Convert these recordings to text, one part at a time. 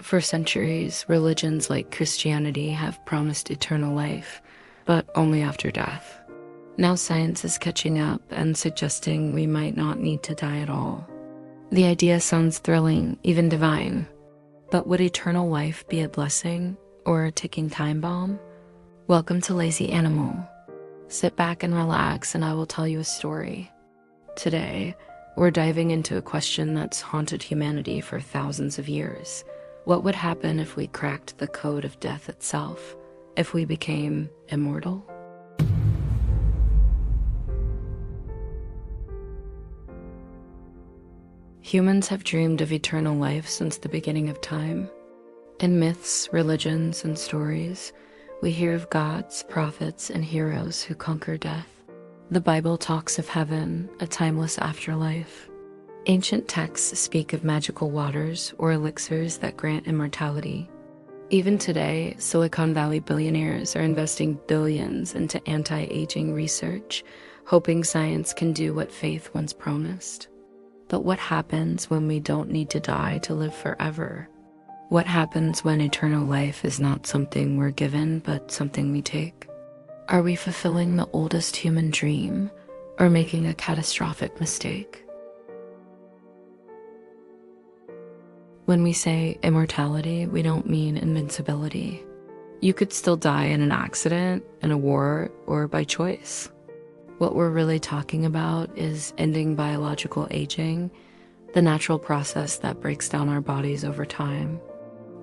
For centuries, religions like Christianity have promised eternal life, but only after death. Now science is catching up and suggesting we might not need to die at all. The idea sounds thrilling, even divine. But would eternal life be a blessing or a ticking time bomb? Welcome to Lazy Animal. Sit back and relax, and I will tell you a story. Today, we're diving into a question that's haunted humanity for thousands of years. What would happen if we cracked the code of death itself? If we became immortal? Humans have dreamed of eternal life since the beginning of time. In myths, religions, and stories, we hear of gods, prophets, and heroes who conquer death. The Bible talks of heaven, a timeless afterlife. Ancient texts speak of magical waters or elixirs that grant immortality. Even today, Silicon Valley billionaires are investing billions into anti-aging research, hoping science can do what faith once promised. But what happens when we don't need to die to live forever? What happens when eternal life is not something we're given, but something we take? Are we fulfilling the oldest human dream, or making a catastrophic mistake? When we say immortality, we don't mean invincibility. You could still die in an accident, in a war, or by choice. What we're really talking about is ending biological aging, the natural process that breaks down our bodies over time.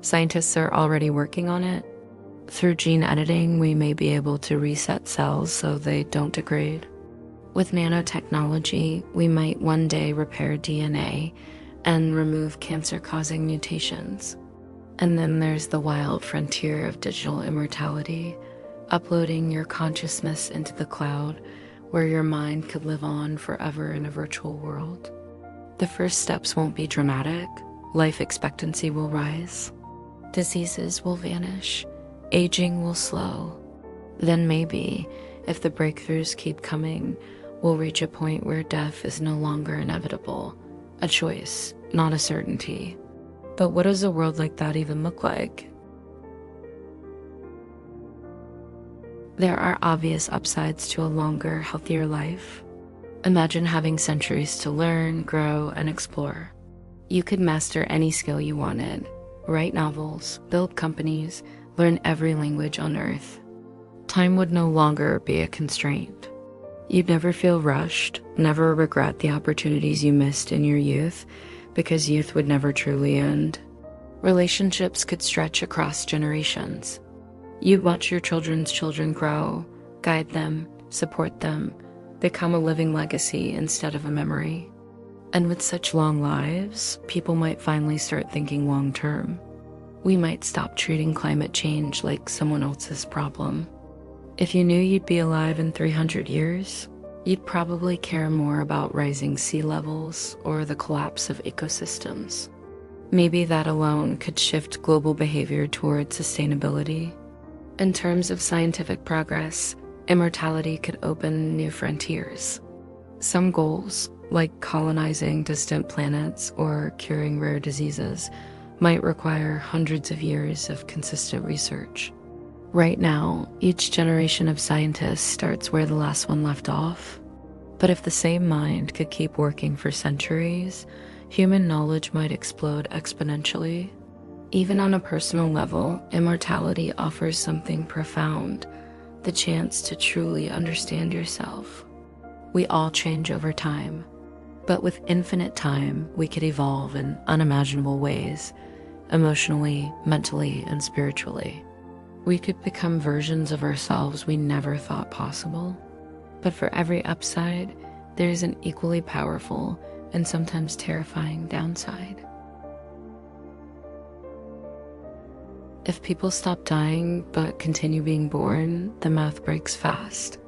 Scientists are already working on it. Through gene editing, we may be able to reset cells so they don't degrade. With nanotechnology, we might one day repair DNA and remove cancer-causing mutations. And then there's the wild frontier of digital immortality, uploading your consciousness into the cloud, where your mind could live on forever in a virtual world. The first steps won't be dramatic. Life expectancy will rise. Diseases will vanish. Aging will slow. Then maybe, if the breakthroughs keep coming, we'll reach a point where death is no longer inevitable, a choice, not a certainty. But what does a world like that even look like? There are obvious upsides to a longer, healthier life. Imagine having centuries to learn, grow, and explore. You could master any skill you wanted, write novels, build companies, learn every language on Earth. Time would no longer be a constraint. You'd never feel rushed, never regret the opportunities you missed in your youth, because youth would never truly end. Relationships could stretch across generations. You'd watch your children's children grow, guide them, support them, become a living legacy instead of a memory. And with such long lives, people might finally start thinking long-term. We might stop treating climate change like someone else's problem. If you knew you'd be alive in 300 years, you'd probably care more about rising sea levels or the collapse of ecosystems. Maybe that alone could shift global behavior toward sustainability. In terms of scientific progress, immortality could open new frontiers. Some goals, like colonizing distant planets or curing rare diseases, might require hundreds of years of consistent research. Right now, each generation of scientists starts where the last one left off. But if the same mind could keep working for centuries, human knowledge might explode exponentially. Even on a personal level, immortality offers something profound, the chance to truly understand yourself. We all change over time, but with infinite time, we could evolve in unimaginable ways, emotionally, mentally, and spiritually. We could become versions of ourselves we never thought possible. But for every upside, there is an equally powerful and sometimes terrifying downside. If people stop dying but continue being born, the math breaks fast.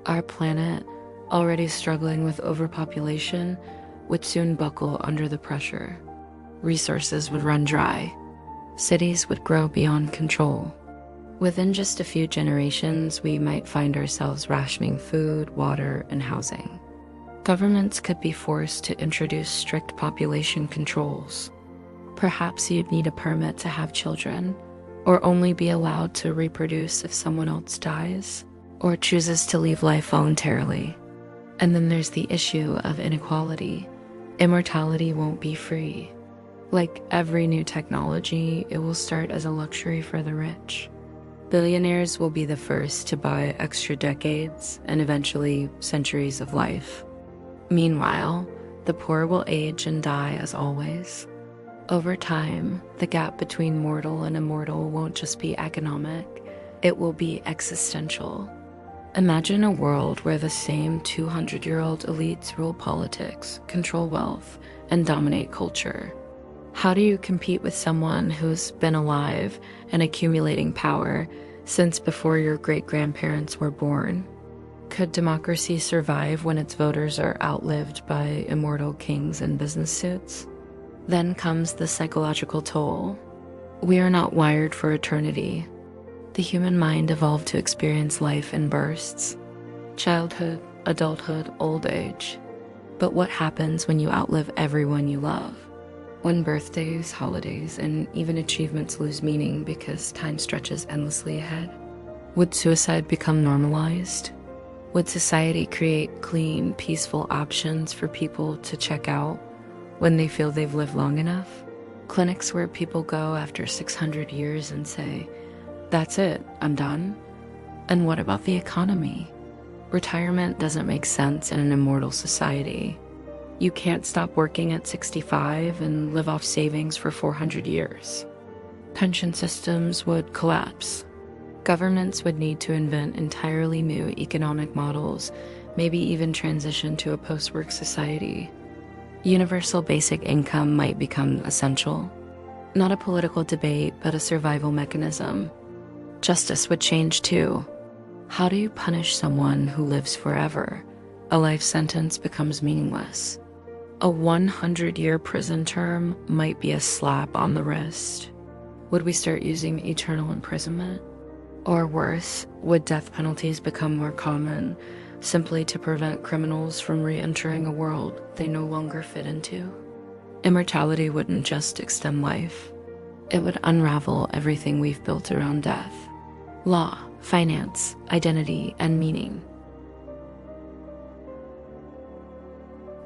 Our planet, already struggling with overpopulation, would soon buckle under the pressure. Resources would run dry. Cities would grow beyond control. Within just a few generations, we might find ourselves rationing food, water, and housing. Governments could be forced to introduce strict population controls. Perhaps you'd need a permit to have children, or only be allowed to reproduce if someone else dies, or chooses to leave life voluntarily. And then there's the issue of inequality. Immortality won't be free. Like every new technology, it will start as a luxury for the rich. Billionaires will be the first to buy extra decades and eventually centuries of life. Meanwhile, the poor will age and die as always. Over time, the gap between mortal and immortal won't just be economic, it will be existential. Imagine a world where the same 200-year-old elites rule politics, control wealth, and dominate culture. How do you compete with someone who's been alive and accumulating power since before your great-grandparents were born? Could democracy survive when its voters are outlived by immortal kings in business suits? Then comes the psychological toll. We are not wired for eternity. The human mind evolved to experience life in bursts. Childhood, adulthood, old age. But what happens when you outlive everyone you love? When birthdays, holidays, and even achievements lose meaning because time stretches endlessly ahead? Would suicide become normalized? Would society create clean, peaceful options for people to check out when they feel they've lived long enough? Clinics where people go after 600 years and say, "That's it, I'm done." And what about the economy? Retirement doesn't make sense in an immortal society. You can't stop working at 65 and live off savings for 400 years. Pension systems would collapse. Governments would need to invent entirely new economic models, maybe even transition to a post-work society. Universal basic income might become essential. Not a political debate, but a survival mechanism. Justice would change too. How do you punish someone who lives forever? A life sentence becomes meaningless. A 100-year prison term might be a slap on the wrist. Would we start using eternal imprisonment? Or worse, would death penalties become more common, simply to prevent criminals from re-entering a world they no longer fit into? Immortality wouldn't just extend life. It would unravel everything we've built around death. Law, finance, identity, and meaning.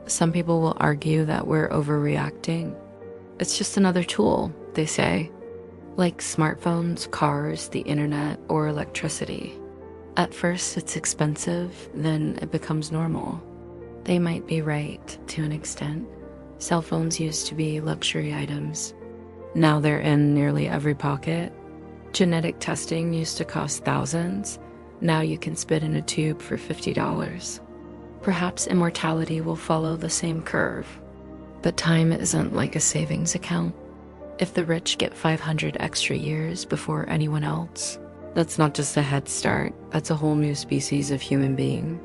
Some people will argue that we're overreacting. It's just another tool, they say, like smartphones, cars, the internet, or electricity. At first it's expensive, then it becomes normal. They might be right to an extent. Cell phones used to be luxury items. Now they're in nearly every pocket. Genetic testing used to cost thousands. Now you can spit in a tube for $50. Perhaps immortality will follow the same curve. But time isn't like a savings account. If the rich get 500 extra years before anyone else, that's not just a head start, that's a whole new species of human being.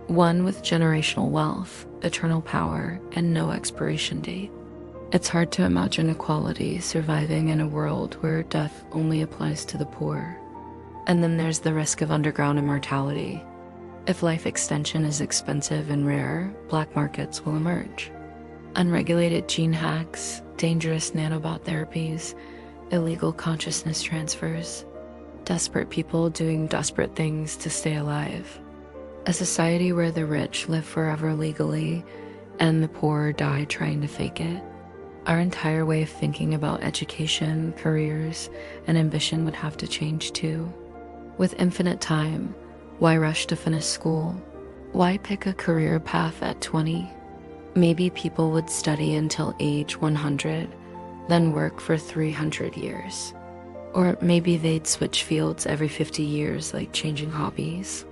One with generational wealth, eternal power, and no expiration date. It's hard to imagine equality surviving in a world where death only applies to the poor. And then there's the risk of underground immortality. If life extension is expensive and rare, black markets will emerge. Unregulated gene hacks, dangerous nanobot therapies, illegal consciousness transfers, desperate people doing desperate things to stay alive. A society where the rich live forever legally and the poor die trying to fake it. Our entire way of thinking about education, careers, and ambition would have to change too. With infinite time, why rush to finish school? Why pick a career path at 20? Maybe people would study until age 100, then work for 300 years. Or maybe they'd switch fields every 50 years, like changing hobbies.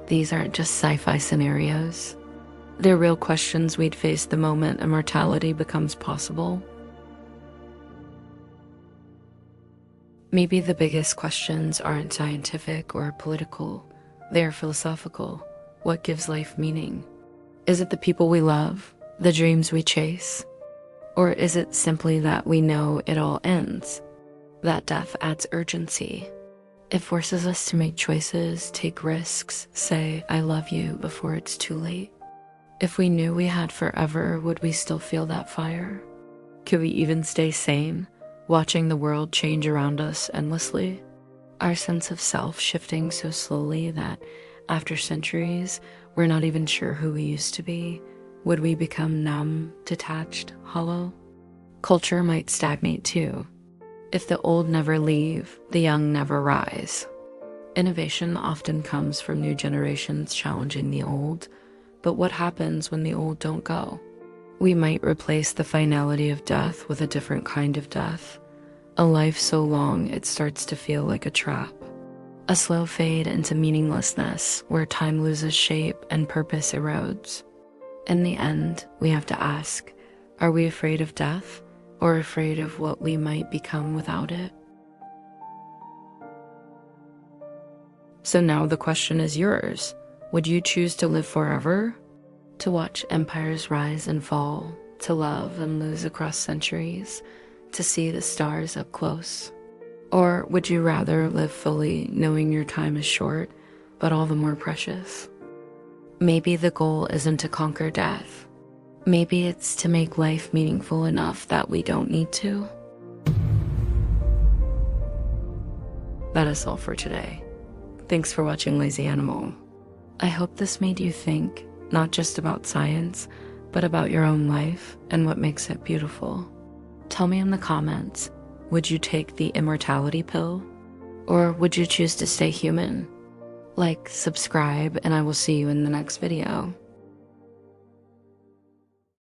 These aren't just sci-fi scenarios. They're real questions we'd face the moment immortality becomes possible. Maybe the biggest questions aren't scientific or political. They're philosophical. What gives life meaning? Is it the people we love? The dreams we chase? Or is it simply that we know it all ends? That death adds urgency. It forces us to make choices, take risks, say, "I love you" before it's too late. If we knew we had forever, would we still feel that fire? Could we even stay sane, watching the world change around us endlessly? Our sense of self shifting so slowly that after centuries, we're not even sure who we used to be. Would we become numb, detached, hollow? Culture might stagnate too. If the old never leave, the young never rise. Innovation often comes from new generations challenging the old, but what happens when the old don't go? We might replace the finality of death with a different kind of death, a life so long it starts to feel like a trap. A slow fade into meaninglessness where time loses shape and purpose erodes. In the end, we have to ask, are we afraid of death or afraid of what we might become without it? So now the question is yours. Would you choose to live forever? To watch empires rise and fall, to love and lose across centuries, to see the stars up close? Or would you rather live fully, knowing your time is short, but all the more precious? Maybe the goal isn't to conquer death. Maybe it's to make life meaningful enough that we don't need to. That is all for today. Thanks for watching Lazy Animal. I hope this made you think, not just about science, but about your own life and what makes it beautiful. Tell me in the comments, would you take the immortality pill? Or would you choose to stay human? Like, subscribe, and I will see you in the next video.